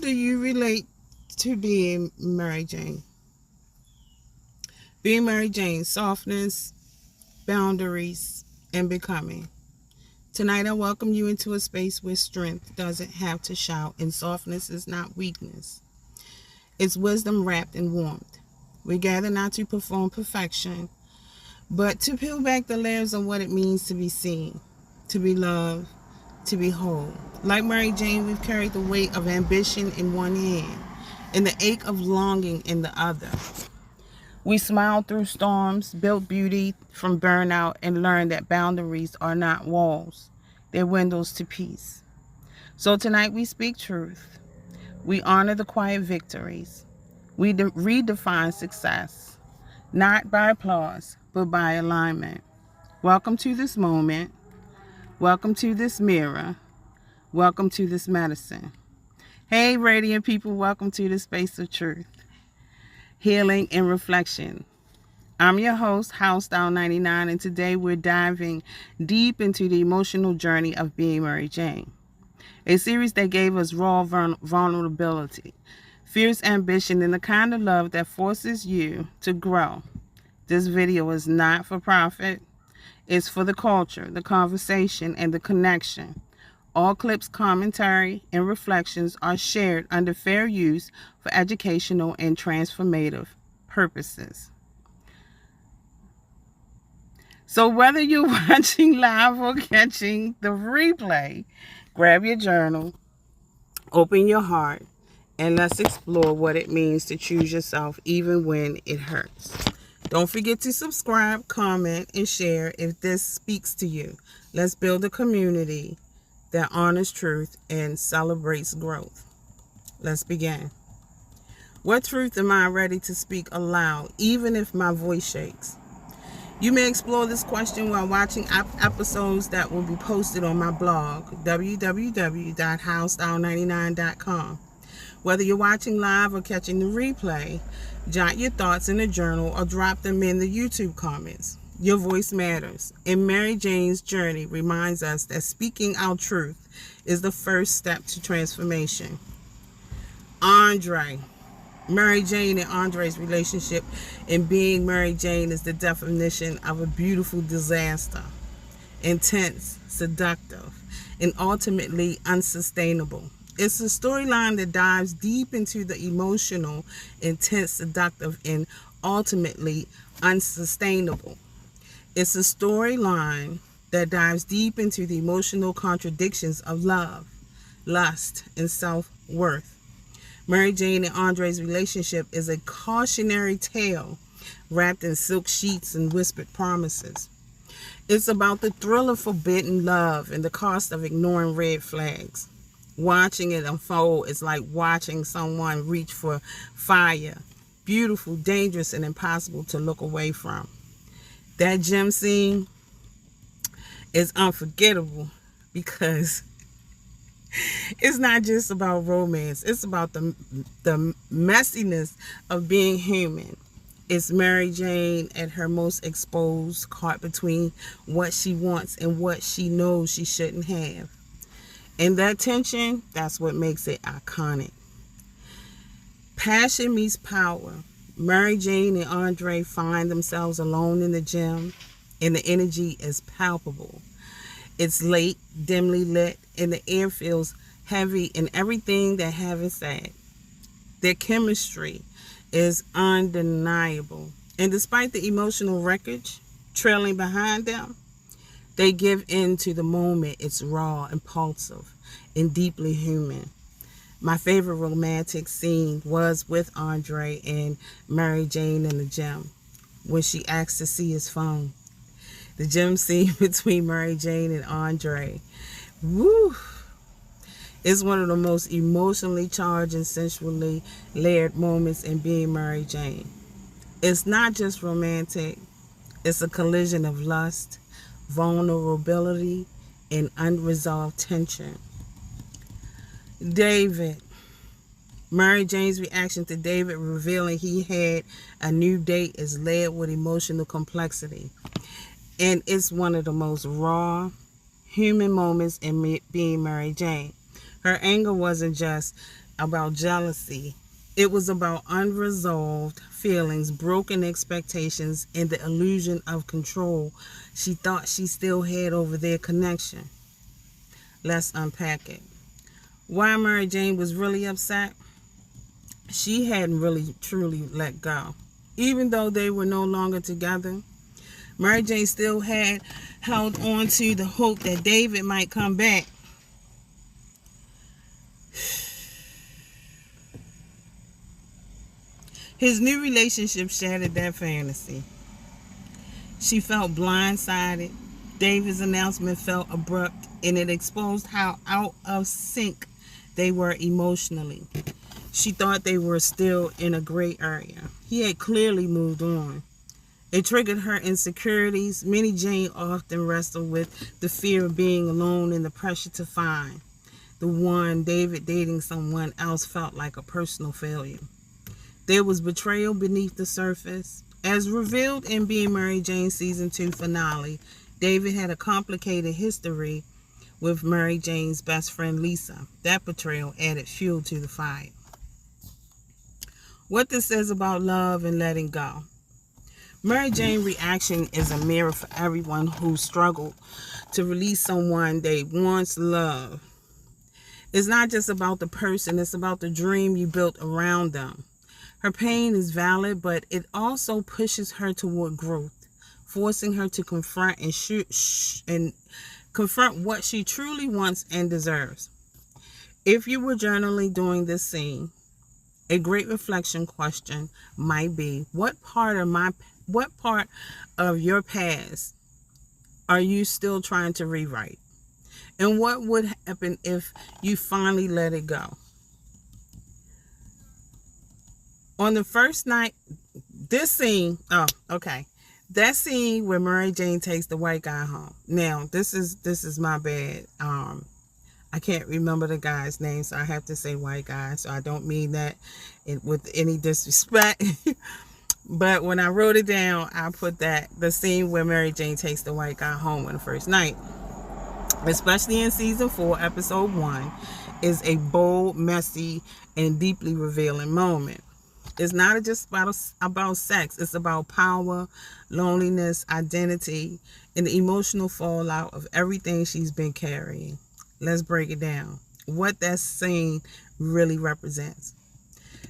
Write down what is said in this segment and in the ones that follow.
do you relate to being Mary Jane? Being Mary Jane, softness, boundaries, and becoming. Tonight, I welcome you into a space where strength doesn't have to shout and softness is not weakness. It's wisdom wrapped in warmth. We gather not to perform perfection, but to peel back the layers of what it means to be seen, to be loved, to be whole. Like Mary Jane, we've carried the weight of ambition in one hand and the ache of longing in the other. We smiled through storms, built beauty from burnout, and learned that boundaries are not walls, they're windows to peace. So tonight we speak truth. We honor the quiet victories. We redefine success, not by applause, but by alignment. Welcome to this moment. Welcome to this mirror. Welcome to this medicine. Hey, radiant people, welcome to the space of truth, healing, and reflection. I'm your host, Housestyle99, and today we're diving deep into the emotional journey of being Mary Jane, a series that gave us raw vulnerability, fierce ambition, and the kind of love that forces you to grow. This video is not for profit. It's for the culture, the conversation, and the connection. All clips, commentary, and reflections are shared under fair use for educational and transformative purposes. So whether you're watching live or catching the replay, grab your journal, open your heart, and let's explore what it means to choose yourself even when it hurts. Don't forget to subscribe, comment, and share if this speaks to you. Let's build a community that honors truth and celebrates growth. Let's begin. What truth am I ready to speak aloud, even if my voice shakes? You may explore this question while watching episodes that will be posted on my blog, www.housestyle99.com. Whether you're watching live or catching the replay, jot your thoughts in a journal or drop them in the YouTube comments. Your voice matters, and Mary Jane's journey reminds us that speaking our truth is the first step to transformation. Mary Jane and Andre's relationship in being Mary Jane is the definition of a beautiful disaster, intense, seductive, and ultimately unsustainable. It's a storyline that dives deep into the emotional, intense, seductive, and ultimately unsustainable. It's a storyline that dives deep into the emotional contradictions of love, lust, and self-worth. Mary Jane and Andre's relationship is a cautionary tale wrapped in silk sheets and whispered promises. It's about the thrill of forbidden love and the cost of ignoring red flags. Watching it unfold is like watching someone reach for fire, beautiful, dangerous, and impossible to look away from. That gym scene is unforgettable because it's not just about romance. It's about the messiness of being human. It's Mary Jane at her most exposed, caught between what she wants and what she knows she shouldn't have. And that tension, that's what makes it iconic. Passion meets power. Mary Jane and Andre find themselves alone in the gym, and the energy is palpable. It's late, dimly lit, and the air feels heavy and everything that haven't said. Their chemistry is undeniable. And despite the emotional wreckage trailing behind them, they give in to the moment. It's raw, impulsive, and deeply human. My favorite romantic scene was with Andre and Mary Jane in the gym when she asked to see his phone. The gym scene between Mary Jane and Andre, is one of the most emotionally charged and sensually layered moments in being Mary Jane. It's not just romantic, it's a collision of lust, vulnerability, and unresolved tension. David. Mary Jane's reaction to David revealing he had a new date is layered with emotional complexity. And it's one of the most raw, human moments in being Mary Jane. Her anger wasn't just about jealousy. It was about unresolved feelings, broken expectations, and the illusion of control she thought she still had over their connection. Let's unpack it. Why Mary Jane was really upset? She hadn't really truly let go. Even though they were no longer together, Mary Jane still had held on to the hope that David might come back. His new relationship shattered that fantasy. She felt blindsided. David's announcement felt abrupt, and it exposed how out of sync they were emotionally. She thought they were still in a gray area. He had clearly moved on. It triggered her insecurities. Many Jane often wrestled with the fear of being alone and the pressure to find the one. David dating someone else felt like a personal failure. There was betrayal beneath the surface. As revealed in Being Mary Jane Season 2 finale, David had a complicated history with Mary Jane's best friend Lisa. That betrayal added fuel to the fire. What this says about love and letting go. Mary Jane's reaction is a mirror for everyone who struggled to release someone they once loved. It's not just about the person, it's about the dream you built around them. Her pain is valid, but it also pushes her toward growth, forcing her to confront and confront what she truly wants and deserves. If you were journaling during this scene, a great reflection question might be, what part of your past are you still trying to rewrite? And what would happen if you finally let it go? On the first night, that scene where Mary Jane takes the white guy home. Now, this is my bad. I can't remember the guy's name, so I have to say white guy. So I don't mean that with any disrespect. But when I wrote it down, I put that the scene where Mary Jane takes the white guy home on the first night, especially in season 4, episode 1, is a bold, messy, and deeply revealing moment. It's not just about sex. It's about power, loneliness, identity, and the emotional fallout of everything she's been carrying. Let's break it down. What that scene really represents.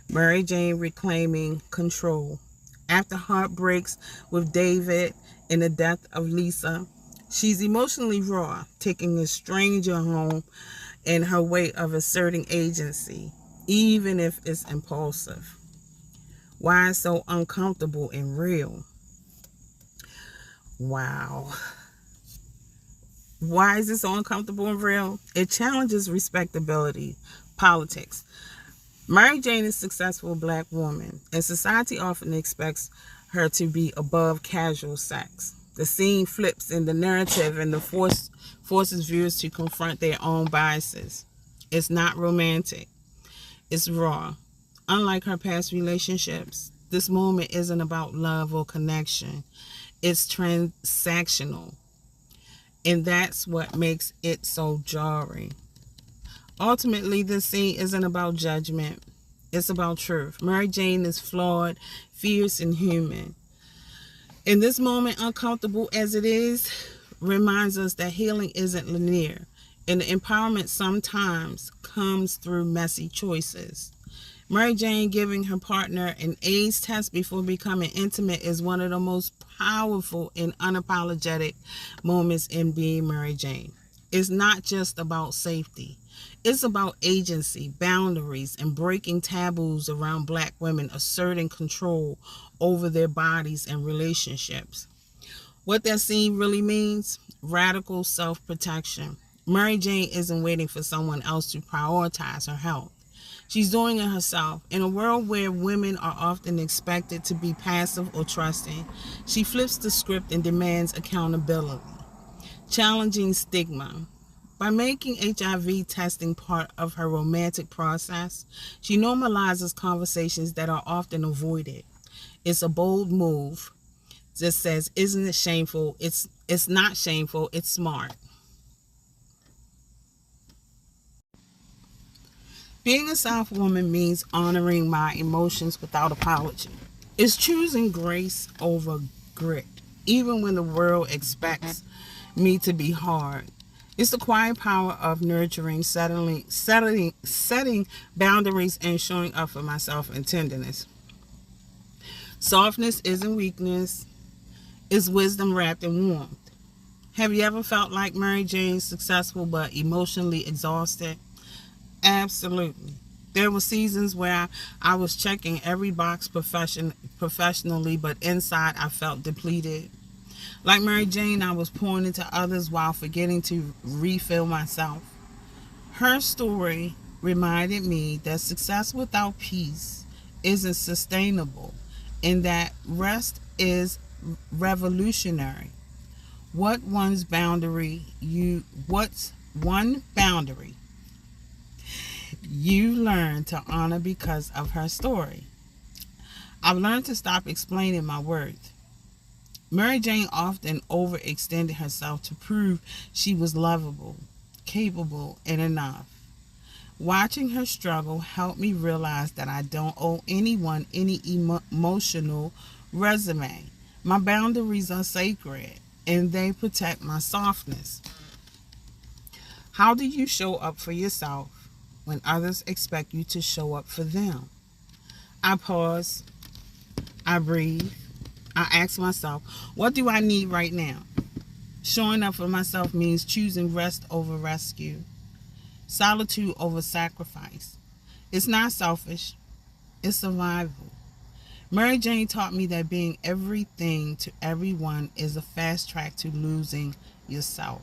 Mary Jane reclaiming control. After heartbreaks with David and the death of Lisa, she's emotionally raw, taking a stranger home in her way of asserting agency, even if it's impulsive. Why it's so uncomfortable and real? Wow. Why is it so uncomfortable and real? It challenges respectability, politics. Mary Jane is a successful black woman, and society often expects her to be above casual sex. The scene flips in the narrative and the forces viewers to confront their own biases. It's not romantic. It's raw. Unlike her past relationships, this moment isn't about love or connection. It's transactional. And that's what makes it so jarring. Ultimately, this scene isn't about judgment. It's about truth. Mary Jane is flawed, fierce, and human. In this moment, uncomfortable as it is, reminds us that healing isn't linear. And empowerment sometimes comes through messy choices. Mary Jane giving her partner an AIDS test before becoming intimate is one of the most powerful and unapologetic moments in Being Mary Jane. It's not just about safety. It's about agency, boundaries, and breaking taboos around black women asserting control over their bodies and relationships. What that scene really means? Radical self-protection. Mary Jane isn't waiting for someone else to prioritize her health. She's doing it herself. In a world where women are often expected to be passive or trusting, she flips the script and demands accountability, challenging stigma. By making HIV testing part of her romantic process, she normalizes conversations that are often avoided. It's a bold move. Just says, isn't it shameful? It's not shameful, it's smart. Being a soft woman means honoring my emotions without apology. It's choosing grace over grit, even when the world expects me to be hard. It's the quiet power of nurturing, setting boundaries, and showing up for myself in tenderness. Softness isn't weakness, it's wisdom wrapped in warmth. Have you ever felt like Mary Jane, successful but emotionally exhausted? Absolutely. There were seasons where I was checking every box professionally, but inside I felt depleted. Like Mary Jane, I was pouring into others while forgetting to refill myself. Her story reminded me that success without peace isn't sustainable and that rest is revolutionary. What's one boundary you learn to honor because of her story? I've learned to stop explaining my worth. Mary Jane often overextended herself to prove she was lovable, capable, and enough. Watching her struggle helped me realize that I don't owe anyone any emotional resume. My boundaries are sacred and they protect my softness. How do you show up for yourself when others expect you to show up for them? I pause, I breathe, I ask myself, what do I need right now? Showing up for myself means choosing rest over rescue, solitude over sacrifice. It's not selfish, it's survival. Mary Jane taught me that being everything to everyone is a fast track to losing yourself.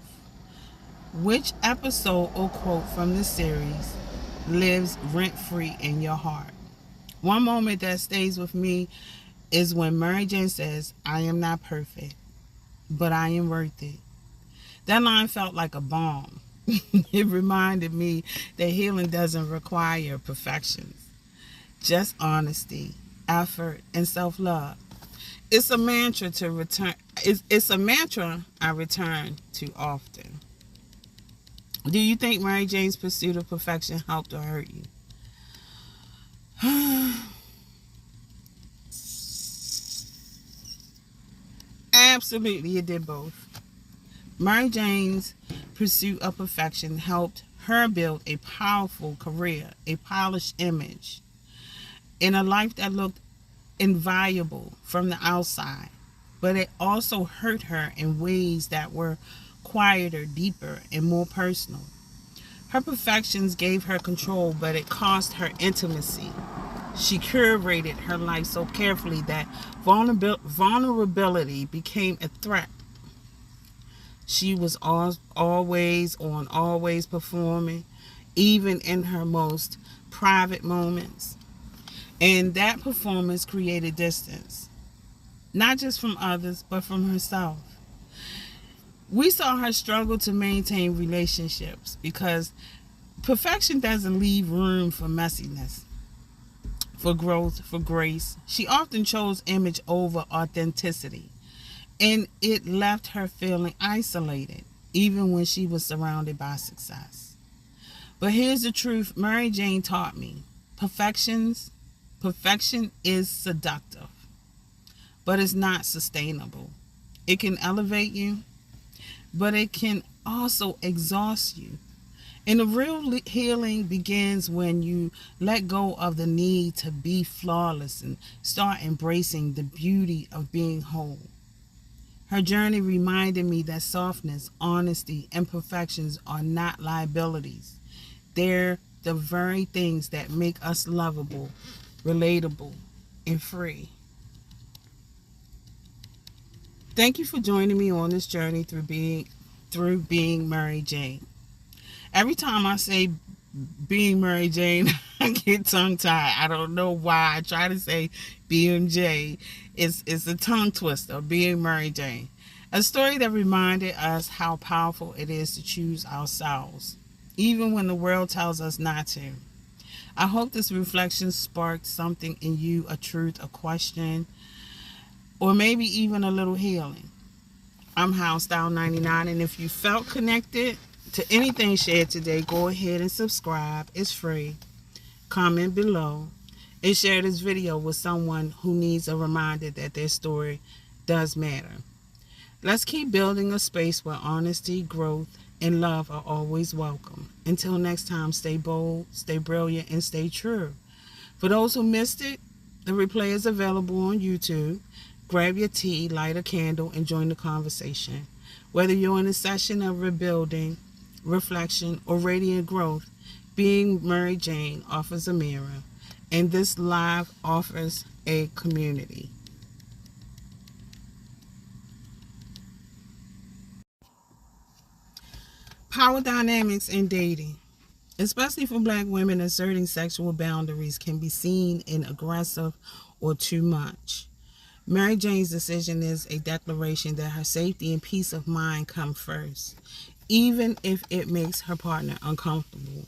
Which episode or quote from this series lives rent free in your heart? One moment that stays with me is when Mary Jane says, I am not perfect, but I am worth it. That line felt like a balm. It reminded me that healing doesn't require perfection, just honesty, effort, and self-love. It's a mantra to return. It's a mantra I return to often. Do you think Mary Jane's pursuit of perfection helped or hurt you? Absolutely, it did both. Mary Jane's pursuit of perfection helped her build a powerful career, a polished image, and a life that looked inviolable from the outside. But it also hurt her in ways that were quieter, deeper, and more personal. Her perfections gave her control, but it cost her intimacy. She curated her life so carefully that vulnerability became a threat. She was always on, always performing, even in her most private moments. And that performance created distance, not just from others, but from herself. We saw her struggle to maintain relationships because perfection doesn't leave room for messiness, for growth, for grace. She often chose image over authenticity, and it left her feeling isolated, even when she was surrounded by success. But here's the truth Mary Jane taught me. Perfection is seductive, but it's not sustainable. It can elevate you, but it can also exhaust you. And the real healing begins when you let go of the need to be flawless and start embracing the beauty of being whole. Her journey reminded me that softness, honesty, and imperfections are not liabilities. They're the very things that make us lovable, relatable, and free. Thank you for joining me on this journey through being Mary Jane. Every time I say being Mary Jane, I get tongue tied. I don't know why. I try to say BMJ. It's a tongue twister, being Mary Jane. A story that reminded us how powerful it is to choose ourselves, even when the world tells us not to. I hope this reflection sparked something in you, a truth, a question, or maybe even a little healing. I'm HowStyle99, and if you felt connected to anything shared today, go ahead and subscribe. It's free. comment below, and share this video with someone who needs a reminder that their story does matter. Let's keep building a space where honesty, growth, and love are always welcome. Until next time, stay bold, stay brilliant, and stay true. For those who missed it, the replay is available on YouTube. Grab your tea, light a candle, and join the conversation. Whether you're in a session of rebuilding, reflection, or radiant growth, being Mary Jane offers a mirror, and this live offers a community. Power dynamics in dating, especially for Black women, asserting sexual boundaries can be seen in aggressive or too much. Mary Jane's decision is a declaration that her safety and peace of mind come first, even if it makes her partner uncomfortable.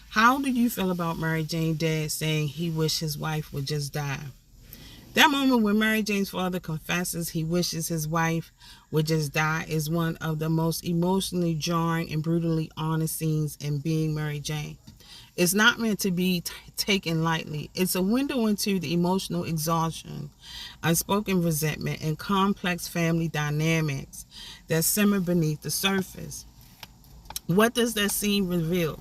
How do you feel about Mary Jane's dad saying he wished his wife would just die? That moment when Mary Jane's father confesses he wishes his wife would just die is one of the most emotionally jarring and brutally honest scenes in Being Mary Jane. It's not meant to be taken lightly. It's a window into the emotional exhaustion, unspoken resentment, and complex family dynamics that simmer beneath the surface. What does that scene reveal?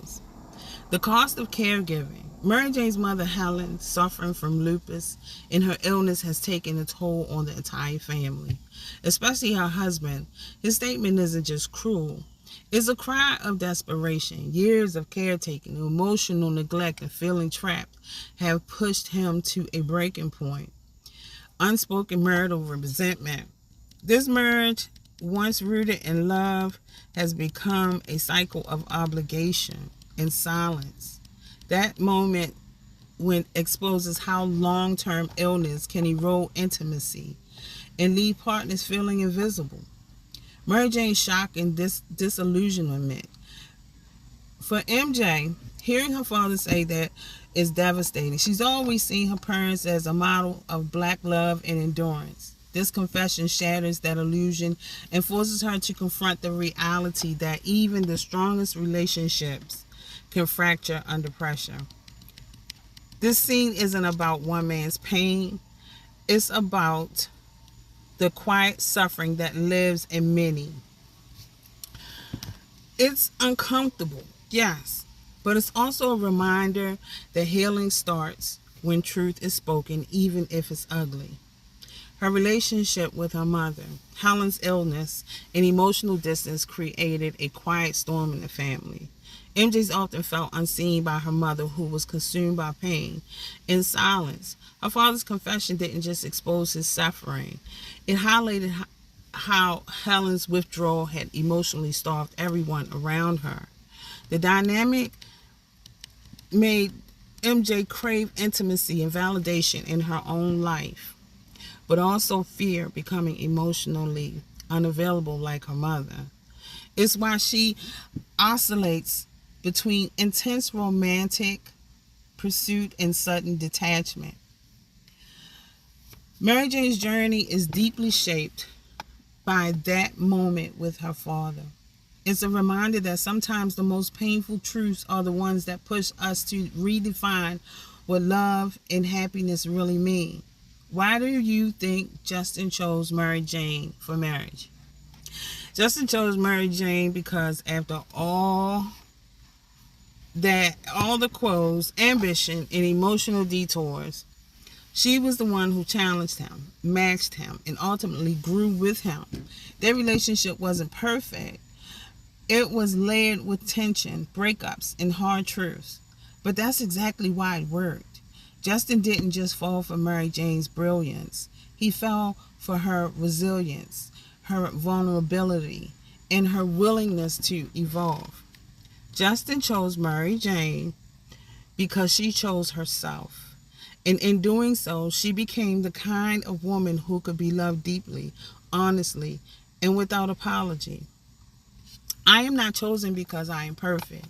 The cost of caregiving. Mary Jane's mother, Helen, suffering from lupus, and her illness has taken a toll on the entire family, especially her husband. His statement isn't just cruel. It's a cry of desperation. Years of caretaking, emotional neglect, and feeling trapped have pushed him to a breaking point. Unspoken marital resentment. This marriage, once rooted in love, has become a cycle of obligation and silence. That moment when exposes how long-term illness can erode intimacy and leave partners feeling invisible. Mary Jane's shock and disillusionment. For MJ, hearing her father say that is devastating. She's always seen her parents as a model of Black love and endurance. This confession shatters that illusion and forces her to confront the reality that even the strongest relationships can fracture under pressure. This scene isn't about one man's pain. It's about the quiet suffering that lives in many. It's uncomfortable, yes, but it's also a reminder that healing starts when truth is spoken, even if it's ugly. Her relationship with her mother, Helen's illness, and emotional distance created a quiet storm in the family. MJ's often felt unseen by her mother, who was consumed by pain. In silence, her father's confession didn't just expose his suffering. It highlighted how Helen's withdrawal had emotionally starved everyone around her. The dynamic made MJ crave intimacy and validation in her own life, but also fear becoming emotionally unavailable like her mother. It's why she oscillates between intense romantic pursuit and sudden detachment. Mary Jane's journey is deeply shaped by that moment with her father. It's a reminder that sometimes the most painful truths are the ones that push us to redefine what love and happiness really mean. Why do you think Justin chose Mary Jane for marriage? Justin chose Mary Jane because after all the quotes, ambition, and emotional detours, she was the one who challenged him, matched him, and ultimately grew with him. Their relationship wasn't perfect. It was layered with tension, breakups, and hard truths. But that's exactly why it worked. Justin didn't just fall for Mary Jane's brilliance. He fell for her resilience, her vulnerability, and her willingness to evolve. Justin chose Mary Jane because she chose herself. And in doing so, she became the kind of woman who could be loved deeply, honestly, and without apology. I am not chosen because I am perfect.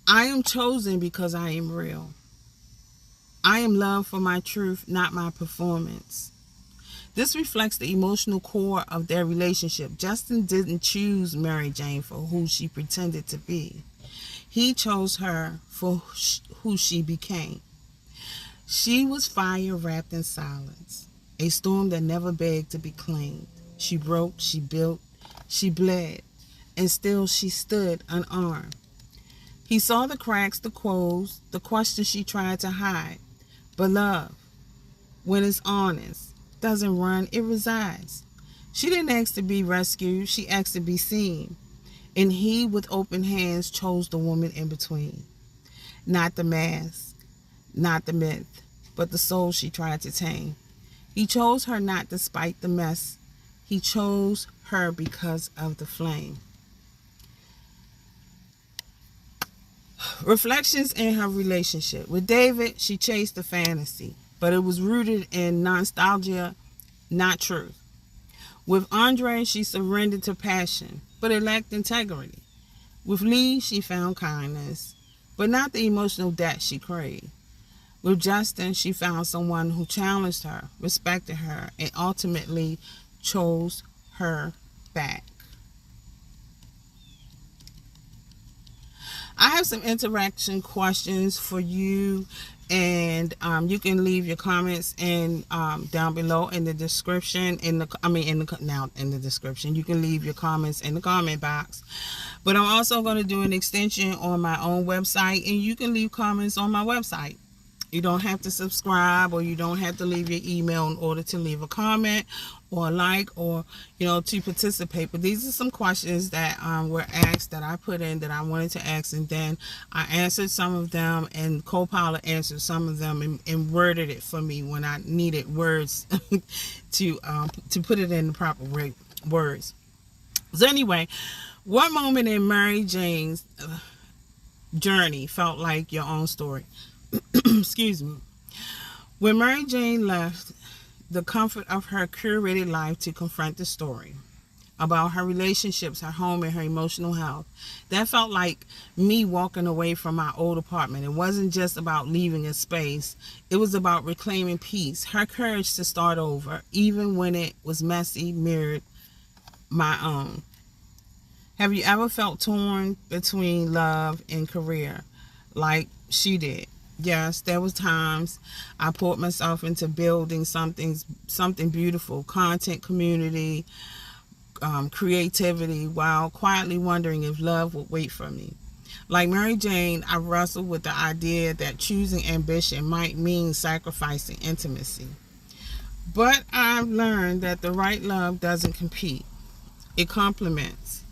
I am chosen because I am real. I am loved for my truth, not my performance. This reflects the emotional core of their relationship. Justin didn't choose Mary Jane for who she pretended to be. He chose her for who she became. She was fire wrapped in silence, a storm that never begged to be claimed. She broke, she built, she bled, and still she stood unarmed. He saw the cracks, the quarrels, the questions she tried to hide. But love, when it's honest, doesn't run, it resides. She didn't ask to be rescued, she asked to be seen. And he, with open hands, chose the woman in between. Not the mask, not the myth, but the soul she tried to tame. He chose her not despite the mess. He chose her because of the flame. Reflections in her relationship. With David, she chased the fantasy, but it was rooted in nostalgia, not truth. With Andre, she surrendered to passion, but it lacked integrity. With Lee, she found kindness, but not the emotional depth she craved. With Justin, she found someone who challenged her, respected her, and ultimately chose her back. I have some interaction questions for you, and you can leave your comments in down below in the description. In the description, you can leave your comments in the comment box. But I'm also going to do an extension on my own website, and you can leave comments on my website. You don't have to subscribe, or you don't have to leave your email in order to leave a comment or a like, or to participate. But these are some questions that were asked, that I put in, that I wanted to ask, and then I answered some of them, and Copilot answered some of them, and worded it for me when I needed words to put it in the proper words. So anyway, what moment in Mary Jane's journey felt like your own story? Excuse me. When Mary Jane left the comfort of her curated life to confront the story about her relationships, her home, and her emotional health, that felt like me walking away from my old apartment. It wasn't just about leaving a space. It was about reclaiming peace. Her courage to start over, even when it was messy, mirrored my own. Have you ever felt torn between love and career like she did? Yes, there was times I poured myself into building something beautiful, content, community, creativity, while quietly wondering if love would wait for me. Like Mary Jane, I wrestled with the idea that choosing ambition might mean sacrificing intimacy. But I've learned that the right love doesn't compete. It complements.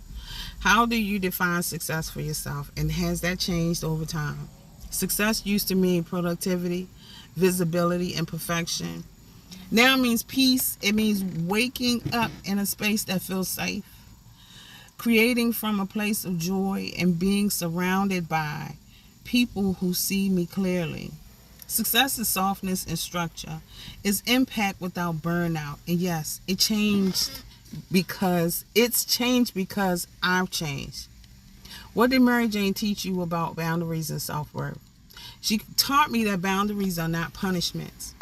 How do you define success for yourself, and has that changed over time? Success used to mean productivity, visibility, and perfection. Now it means peace. It means waking up in a space that feels safe, creating from a place of joy, and being surrounded by people who see me clearly. Success is softness and structure. It's impact without burnout. And yes, it's changed because I've changed. What did Mary Jane teach you about boundaries and self-worth? She taught me that boundaries are not punishments.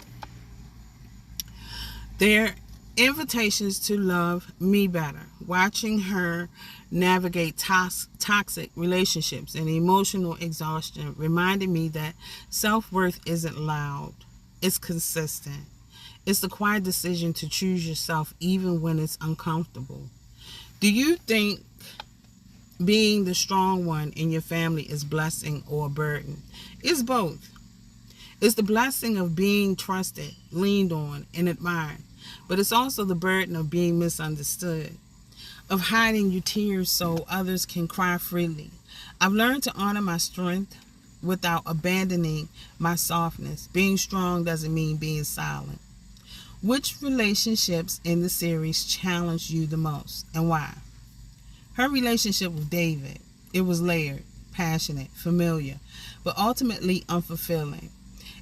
They're invitations to love me better. Watching her navigate toxic relationships and emotional exhaustion reminded me that self-worth isn't loud. It's consistent. It's the quiet decision to choose yourself even when it's uncomfortable. Do you think being the strong one in your family is blessing or a burden? It's both. It's the blessing of being trusted, leaned on, and admired. But it's also the burden of being misunderstood, of hiding your tears so others can cry freely. I've learned to honor my strength without abandoning my softness. Being strong doesn't mean being silent. Which relationships in the series challenged you the most, and why? Her relationship with David, it was layered, passionate, familiar, but ultimately unfulfilling.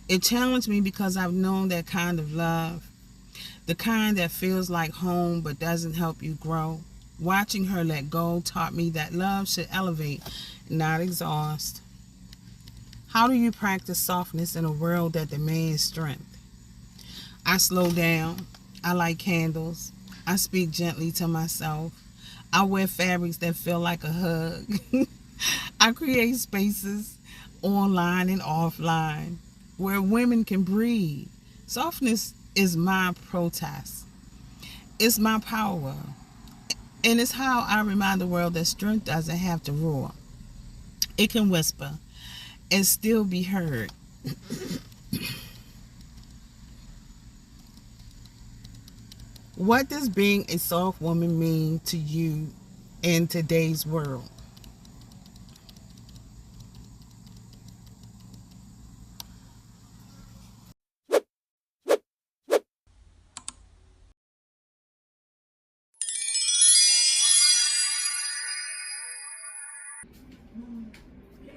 It challenged me because I've known that kind of love, the kind that feels like home but doesn't help you grow. Watching her let go taught me that love should elevate, not exhaust. How do you practice softness in a world that demands strength? I slow down. I light candles. I speak gently to myself. I wear fabrics that feel like a hug. I create spaces online and offline where women can breathe. Softness is my protest. It's my power. And it's how I remind the world that strength doesn't have to roar. It can whisper and still be heard. What does being a soft woman mean to you in today's world?